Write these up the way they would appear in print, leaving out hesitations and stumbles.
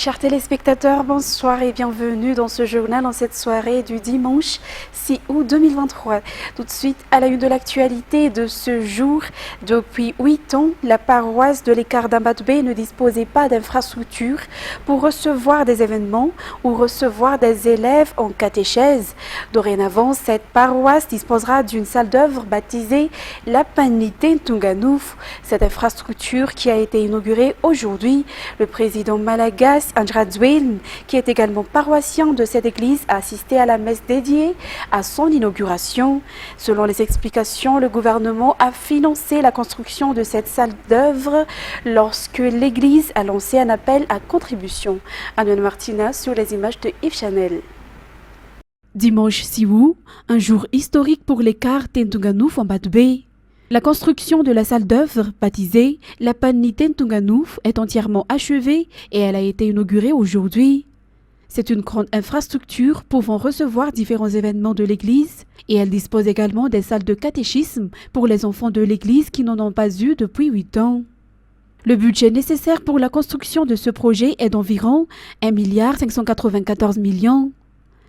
Chers téléspectateurs, bonsoir et bienvenue dans ce journal en cette soirée du dimanche 6 août 2023. Tout de suite à la une de l'actualité de ce jour. Depuis 8 ans, la paroisse de l'Écart d'Ambadbé ne disposait pas d'infrastructures pour recevoir des événements ou recevoir des élèves en catéchèse. Dorénavant, cette paroisse disposera d'une salle d'œuvre baptisée la Panité Ntunganouf. Cette infrastructure qui a été inaugurée aujourd'hui, le président malagasy Andrzej, qui est également paroissien de cette église, a assisté à la messe dédiée à son inauguration. Selon les explications, le gouvernement a financé la construction de cette salle d'œuvre lorsque l'église a lancé un appel à contribution. Anne Martina sur les images de Yves Chanel. Dimanche 6 août, un jour historique pour l'Écart Ntunganouf en Badbé. La construction de la salle d'œuvre, baptisée la Panité Ntunganouf, est entièrement achevée et elle a été inaugurée aujourd'hui. C'est une grande infrastructure pouvant recevoir différents événements de l'église et elle dispose également des salles de catéchisme pour les enfants de l'église qui n'en ont pas eu depuis 8 ans. Le budget nécessaire pour la construction de ce projet est d'environ 1,594 milliard.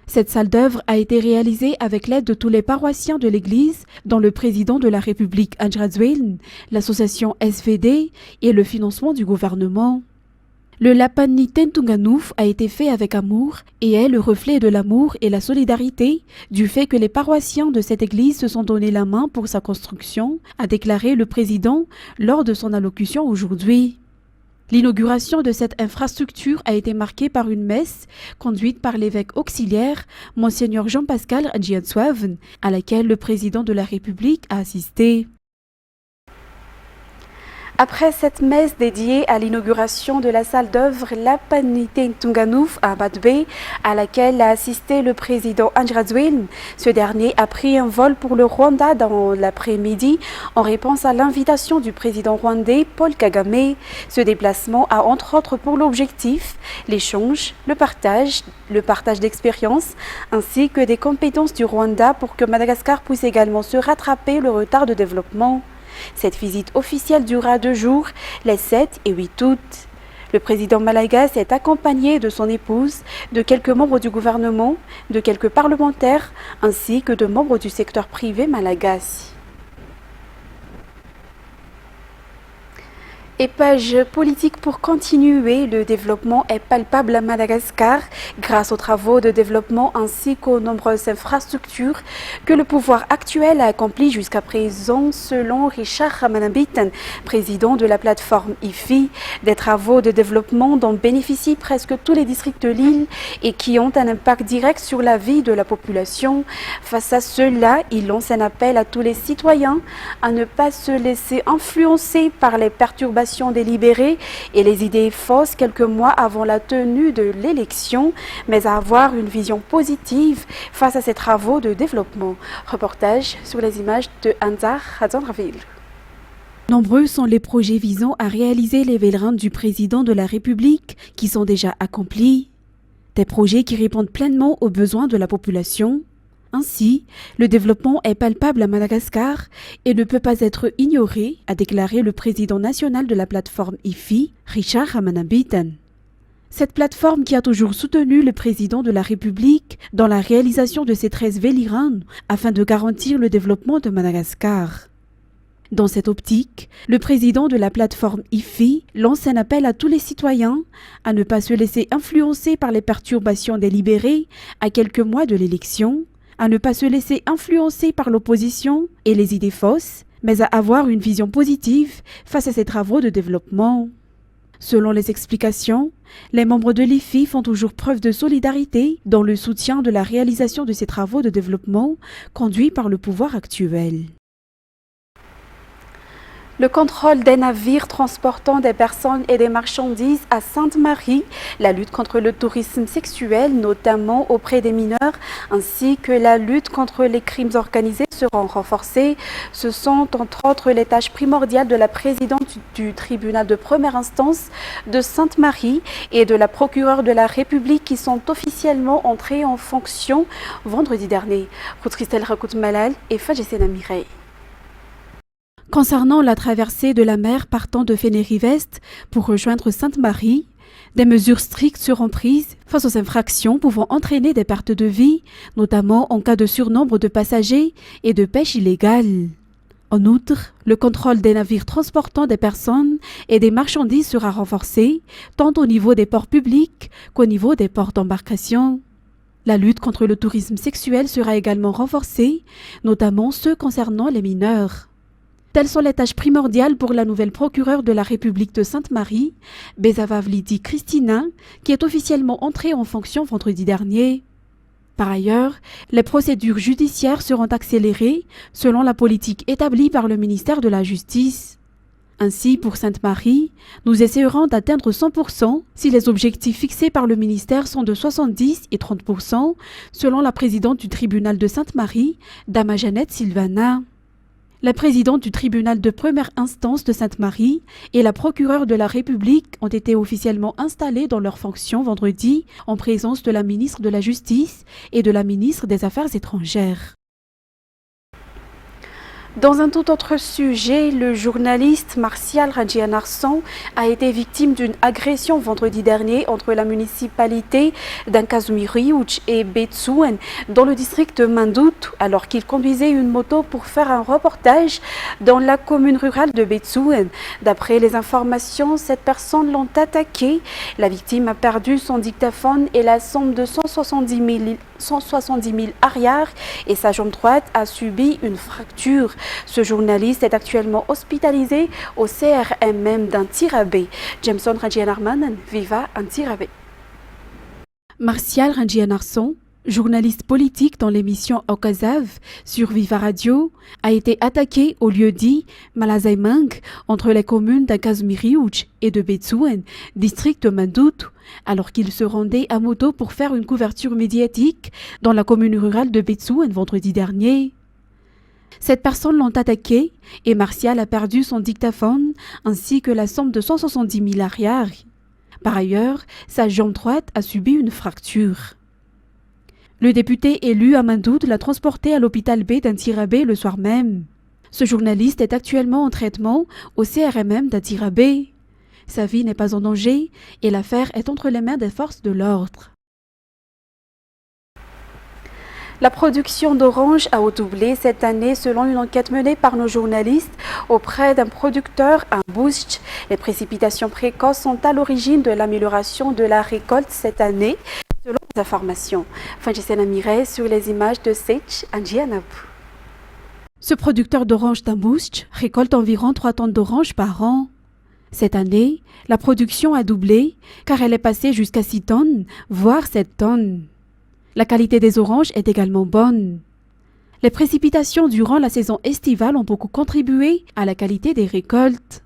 Cette salle d'œuvre a été réalisée avec l'aide de tous les paroissiens de l'Église, dont le président de la République Andrzej, l'association SVD et le financement du gouvernement. Le La Panité Ntunganouf a été fait avec amour et est le reflet de l'amour et la solidarité du fait que les paroissiens de cette église se sont donné la main pour sa construction, a déclaré le président lors de son allocution aujourd'hui. L'inauguration de cette infrastructure a été marquée par une messe conduite par l'évêque auxiliaire, Monseigneur Jean-Pascal Djiansouaven, à laquelle le président de la République a assisté. Après cette messe dédiée à l'inauguration de la salle d'œuvre La Panité Ntunganouf à Badbé, à laquelle a assisté le président Andrzej, ce dernier a pris un vol pour le Rwanda dans l'après-midi en réponse à l'invitation du président rwandais Paul Kagame. Ce déplacement a entre autres pour l'objectif l'échange, le partage d'expériences ainsi que des compétences du Rwanda pour que Madagascar puisse également se rattraper le retard de développement. Cette visite officielle durera 2 jours, les 7 et 8 août. Le président malagasy est accompagné de son épouse, de quelques membres du gouvernement, de quelques parlementaires, ainsi que de membres du secteur privé malagasy. Et page politique pour continuer, le développement est palpable à Madagascar grâce aux travaux de développement ainsi qu'aux nombreuses infrastructures que le pouvoir actuel a accomplies jusqu'à présent selon Richard Ramanabiten, président de la plateforme IFI, des travaux de développement dont bénéficient presque tous les districts de l'île et qui ont un impact direct sur la vie de la population. Face à cela, il lance un appel à tous les citoyens à ne pas se laisser influencer par les perturbations délibérées et les idées fausses quelques mois avant la tenue de l'élection, mais à avoir une vision positive face à ces travaux de développement. Reportage sur les images de Anzar Hazanraville. Nombreux sont les projets visant à réaliser les vœux du président de la République qui sont déjà accomplis. Des projets qui répondent pleinement aux besoins de la population. Ainsi, le développement est palpable à Madagascar et ne peut pas être ignoré, a déclaré le président national de la plateforme IFI, Richard Ramanabiten. Cette plateforme qui a toujours soutenu le président de la République dans la réalisation de ces 13 vélirans afin de garantir le développement de Madagascar. Dans cette optique, le président de la plateforme IFI lance un appel à tous les citoyens à ne pas se laisser influencer par les perturbations délibérées à quelques mois de l'élection, à ne pas se laisser influencer par l'opposition et les idées fausses, mais à avoir une vision positive face à ces travaux de développement. Selon les explications, les membres de l'IFI font toujours preuve de solidarité dans le soutien de la réalisation de ces travaux de développement conduits par le pouvoir actuel. Le contrôle des navires transportant des personnes et des marchandises à Sainte-Marie, la lutte contre le tourisme sexuel, notamment auprès des mineurs, ainsi que la lutte contre les crimes organisés seront renforcés. Ce sont entre autres les tâches primordiales de la présidente du tribunal de première instance de Sainte-Marie et de la procureure de la République qui sont officiellement entrées en fonction vendredi dernier. Ruth Christelle Rakout-Malal et Fajesena Mireille. Concernant la traversée de la mer partant de Fénérivest pour rejoindre Sainte-Marie, Des mesures strictes seront prises face aux infractions pouvant entraîner des pertes de vie, notamment en cas de surnombre de passagers et de pêche illégale. En outre, le contrôle des navires transportant des personnes et des marchandises sera renforcé, tant au niveau des ports publics qu'au niveau des ports d'embarcation. La lutte contre le tourisme sexuel sera également renforcée, notamment ceux concernant les mineurs. Telles sont les tâches primordiales pour la nouvelle procureure de la République de Sainte-Marie, Bezavavlidi Christina, qui est officiellement entrée en fonction vendredi dernier. Par ailleurs, les procédures judiciaires seront accélérées selon la politique établie par le ministère de la Justice. Ainsi, pour Sainte-Marie, nous essayerons d'atteindre 100% si les objectifs fixés par le ministère sont de 70 et 30%, selon la présidente du tribunal de Sainte-Marie, Dama Jeannette Sylvana. La présidente du tribunal de première instance de Sainte-Marie et la procureure de la République ont été officiellement installées dans leurs fonctions vendredi en présence de la ministre de la Justice et de la ministre des Affaires étrangères. Dans un tout autre sujet, le journaliste Martial Radjianarson a été victime d'une agression vendredi dernier entre la municipalité d'Ankazumiriouch et Betsuen dans le district de Mandout alors qu'il conduisait une moto pour faire un reportage dans la commune rurale de Betsuen. D'après les informations, cette personne l'ont attaqué. La victime a perdu son dictaphone et la somme de 170 000 arrières et sa jambe droite a subi une fracture. Ce journaliste est actuellement hospitalisé au CRMM d'Antirabé. Jameson Radjianarman viva Antirabé. Martial Radjianarson, journaliste politique dans l'émission Okazav sur Viva Radio, a été attaqué au lieu dit Malazaimang entre les communes d'Ankazumiriouch et de Betsuen, district de Mandout, alors qu'il se rendait à moto pour faire une couverture médiatique dans la commune rurale de Betsuen vendredi dernier. Cette personne l'ont attaqué et Martial a perdu son dictaphone ainsi que la somme de 170 000 arrières. Par ailleurs, sa jambe droite a subi une fracture. Le député élu à Mandout l'a transporté à l'hôpital B d'Antirabé le soir même. Ce journaliste est actuellement en traitement au CRMM d'Antirabé. Sa vie n'est pas en danger et l'affaire est entre les mains des forces de l'ordre. La production d'oranges a doublé cette année selon une enquête menée par nos journalistes auprès d'un producteur à Boust. Les précipitations précoces sont à l'origine de l'amélioration de la récolte cette année, selon les informations. Fanjisen Amire sur les images de Sech Anjianapu. Ce producteur d'oranges d'Amboust récolte environ 3 tonnes d'oranges par an. Cette année, la production a doublé car elle est passée jusqu'à 6 tonnes, voire 7 tonnes. La qualité des oranges est également bonne. Les précipitations durant la saison estivale ont beaucoup contribué à la qualité des récoltes.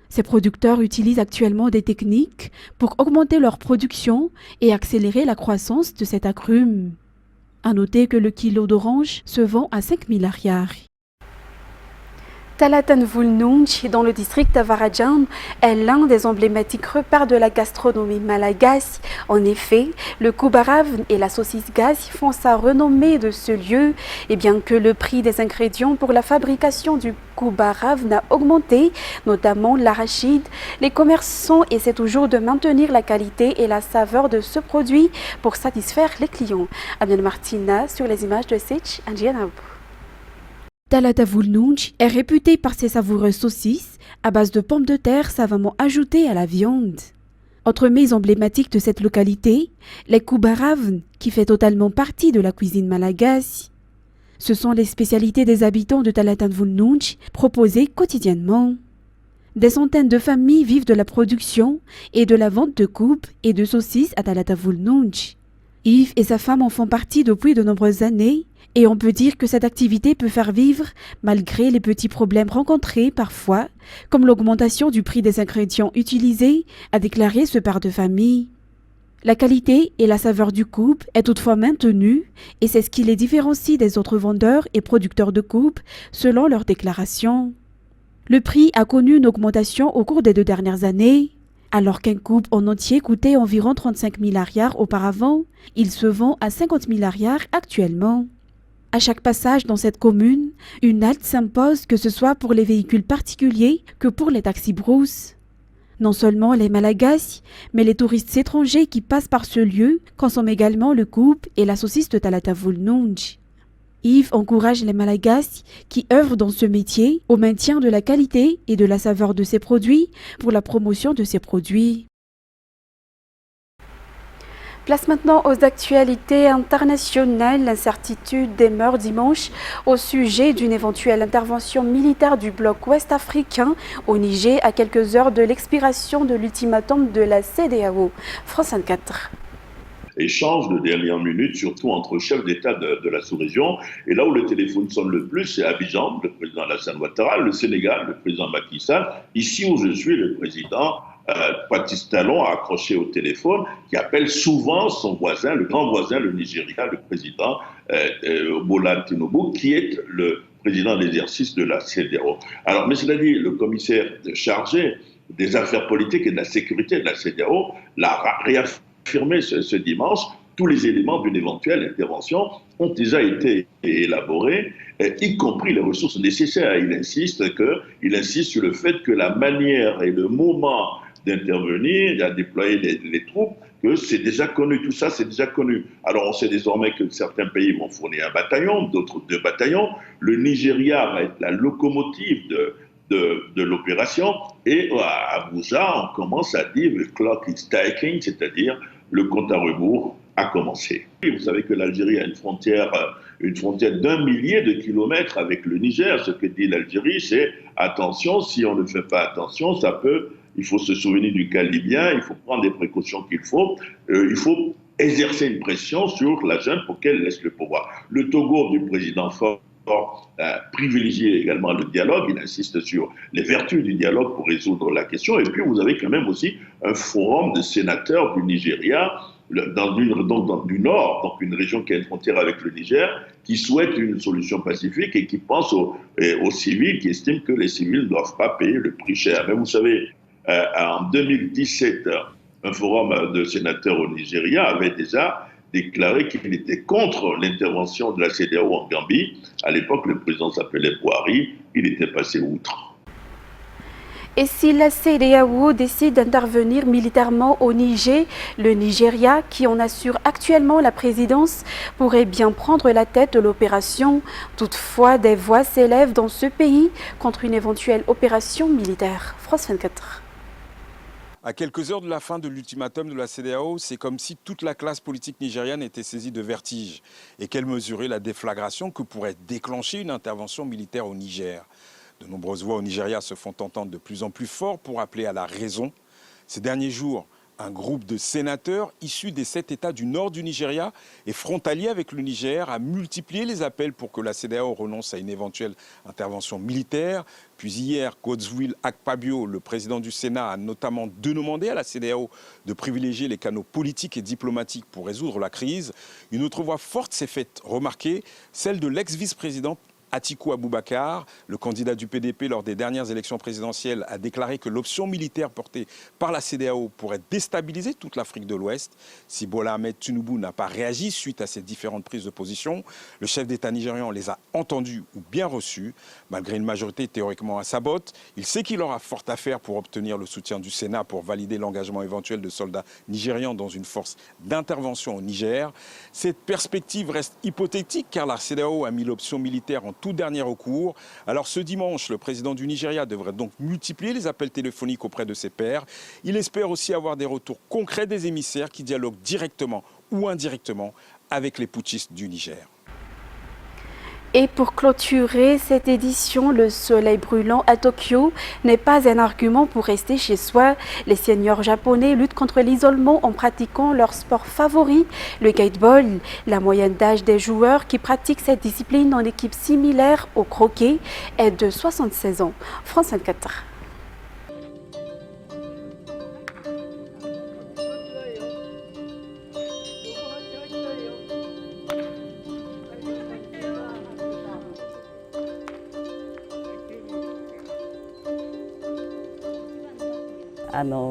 Ces producteurs utilisent actuellement des techniques pour augmenter leur production et accélérer la croissance de cet agrume. À noter que le kilo d'orange se vend à 5 000 arrières. Talatan Vulnunch, dans le district d'Avaradjan, est l'un des emblématiques repères de la gastronomie malagasy. En effet, le koubarav et la saucisse gazi font sa renommée de ce lieu. Et bien que le prix des ingrédients pour la fabrication du koubarav n'a augmenté, notamment l'arachide, les commerçants essaient toujours de maintenir la qualité et la saveur de ce produit pour satisfaire les clients. Abdel Martina sur les images de Sech Anjianabu. Talata Vulnunch est réputé par ses savoureuses saucisses à base de pommes de terre savamment ajoutées à la viande. Autre mets emblématique de cette localité, les koubarav, qui fait totalement partie de la cuisine malagasy. Ce sont les spécialités des habitants de Talata Vulnunch proposées quotidiennement. Des centaines de familles vivent de la production et de la vente de coupes et de saucisses à Talata Vulnunch. Yves et sa femme en font partie depuis de nombreuses années. Et on peut dire que cette activité peut faire vivre malgré les petits problèmes rencontrés parfois, comme l'augmentation du prix des ingrédients utilisés, a déclaré ce père de famille. La qualité et la saveur du coupe est toutefois maintenue et c'est ce qui les différencie des autres vendeurs et producteurs de coupes selon leurs déclarations. Le prix a connu une augmentation au cours des 2 dernières années. Alors qu'un coupe en entier coûtait environ 35 000 arrières auparavant, il se vend à 50 000 arrières actuellement. À chaque passage dans cette commune, une halte s'impose que ce soit pour les véhicules particuliers que pour les taxis-brousses. Non seulement les Malagasy, mais les touristes étrangers qui passent par ce lieu consomment également le coupe et la saucisse de Talatavulnunj. Yves encourage les Malagasy qui œuvrent dans ce métier au maintien de la qualité et de la saveur de ces produits pour la promotion de ces produits. Place maintenant aux actualités internationales. L'incertitude demeure dimanche au sujet d'une éventuelle intervention militaire du bloc ouest africain au Niger à quelques heures de l'expiration de l'ultimatum de la CEDEAO. France 24. Échange de dernière minute, surtout entre chefs d'État de la sous-région. Et là où le téléphone sonne le plus, c'est Abidjan, le président Alassane Ouattara, le Sénégal, le président Macky Sall. Ici où je suis, le président Patrice Talon a accroché au téléphone, qui appelle souvent son voisin, le grand voisin, le Nigeria, le président Bola Tinubu, qui est le président d'exercice de la CEDEAO. Alors, mais cela dit, le commissaire chargé des affaires politiques et de la sécurité de la CEDEAO l'a réaffirmé ce dimanche. Tous les éléments d'une éventuelle intervention ont déjà été élaborés, y compris les ressources nécessaires. Il insiste sur le fait que la manière et le moment d'intervenir, à déployer les troupes, que c'est déjà connu, tout ça c'est déjà connu. Alors on sait désormais que certains pays vont fournir un bataillon, d'autres 2 bataillons. Le Nigeria va être la locomotive de l'opération. Et à Abuja, on commence à dire le clock is ticking, c'est-à-dire le compte à rebours a commencé. Vous savez que l'Algérie a une frontière d'1 millier de kilomètres avec le Niger. Ce que dit l'Algérie, c'est attention, si on ne fait pas attention, il faut se souvenir du cas libyen, il faut prendre les précautions qu'il faut. Il faut exercer une pression sur la junte pour qu'elle laisse le pouvoir. Le Togo du président Faure privilégie également le dialogue, il insiste sur les vertus du dialogue pour résoudre la question. Et puis vous avez quand même aussi un forum de sénateurs du Nigeria, du Nord, donc une région qui a une frontière avec le Niger, qui souhaite une solution pacifique et qui pense aux civils, qui estiment que les civils ne doivent pas payer le prix cher. Mais vous savez, en 2017, un forum de sénateurs au Nigeria avait déjà déclaré qu'il était contre l'intervention de la CEDEAO en Gambie. À l'époque, le président s'appelait Bouhari, il était passé outre. Et si la CEDEAO décide d'intervenir militairement au Niger, le Nigeria, qui en assure actuellement la présidence, pourrait bien prendre la tête de l'opération. Toutefois, des voix s'élèvent dans ce pays contre une éventuelle opération militaire. France 24. À quelques heures de la fin de l'ultimatum de la CEDEAO, c'est comme si toute la classe politique nigériane était saisie de vertige et qu'elle mesurait la déflagration que pourrait déclencher une intervention militaire au Niger. De nombreuses voix au Nigeria se font entendre de plus en plus fort pour appeler à la raison. Ces derniers jours, un groupe de sénateurs issus des 7 États du nord du Nigeria et frontaliers avec le Niger a multiplié les appels pour que la CEDEAO renonce à une éventuelle intervention militaire. Puis hier, Godswill Akpabio, le président du Sénat, a notamment demandé à la CEDEAO de privilégier les canaux politiques et diplomatiques pour résoudre la crise. Une autre voix forte s'est faite remarquer, celle de l'ex-vice-président Atiku Abubakar, le candidat du PDP lors des dernières élections présidentielles, a déclaré que l'option militaire portée par la CEDEAO pourrait déstabiliser toute l'Afrique de l'Ouest. Si Bola Ahmed Tinubu n'a pas réagi suite à ces différentes prises de position, le chef d'État nigérian les a entendus ou bien reçus. Malgré une majorité théoriquement à sa botte, il sait qu'il aura fort à faire pour obtenir le soutien du Sénat pour valider l'engagement éventuel de soldats nigérians dans une force d'intervention au Niger. Cette perspective reste hypothétique car la CEDEAO a mis l'option militaire en tout dernier recours. Alors ce dimanche, le président du Nigeria devrait donc multiplier les appels téléphoniques auprès de ses pairs. Il espère aussi avoir des retours concrets des émissaires qui dialoguent directement ou indirectement avec les putschistes du Niger. Et pour clôturer cette édition, le soleil brûlant à Tokyo n'est pas un argument pour rester chez soi. Les seniors japonais luttent contre l'isolement en pratiquant leur sport favori, le skateball. La moyenne d'âge des joueurs qui pratiquent cette discipline en équipe similaire au croquet est de 76 ans. France 24.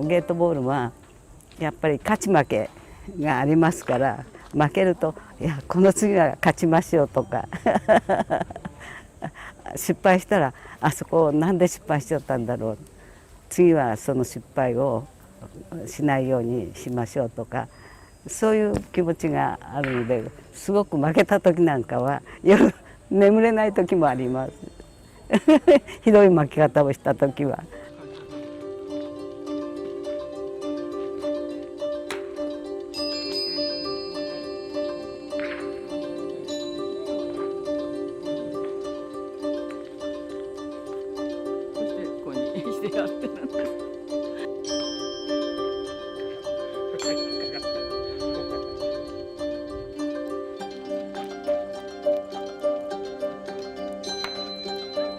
ゲートボールはやっぱり勝ち負けがありますから、負けるといやこの次は勝ちましょうとか失敗したらあそこなんで失敗しちゃったんだろう次はその失敗をしないようにしましょうとか、そういう気持ちがあるので、すごく負けた時なんかは夜眠れない時もありますひどい負け方をした時は。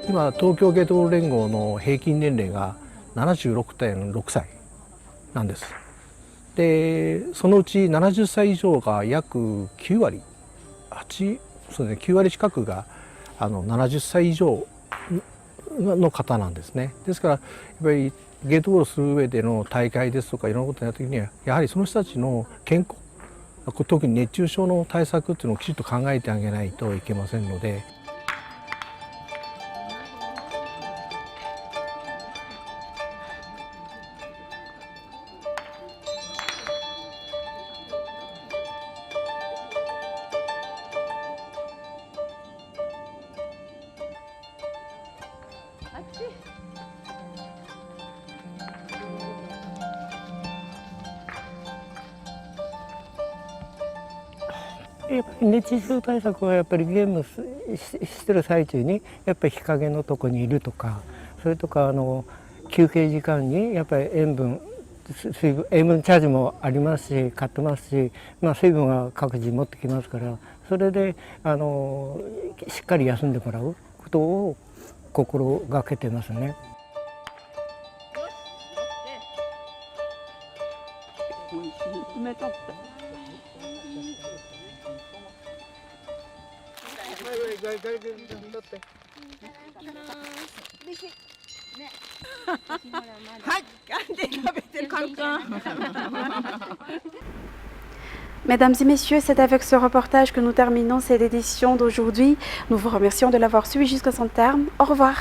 今、東京ゲートボール連合の平均年齢が 76.6 歳なんです。で、そのうち70歳以上が約9割、そうですね、9割近くが70歳以上の方なんですね。ですからやっぱりゲートボールをする上での大会ですとかいろんなことをやった時には、やはりその人たちの健康、特に熱中症の対策っていうのをきちっと考えてあげないといけませんので。やっぱり熱中症対策はやっぱりゲームしてる最中にやっぱり日陰のとこにいるとか、それとか休憩時間にやっぱり塩分チャージもありますし買ってますし、水分は各自持ってきますから、それでしっかり休んでもらうことを心がけてますね。Mesdames et messieurs, c'est avec ce reportage que nous terminons cette édition d'aujourd'hui. Nous vous remercions de l'avoir suivi jusqu'à son terme. Au revoir.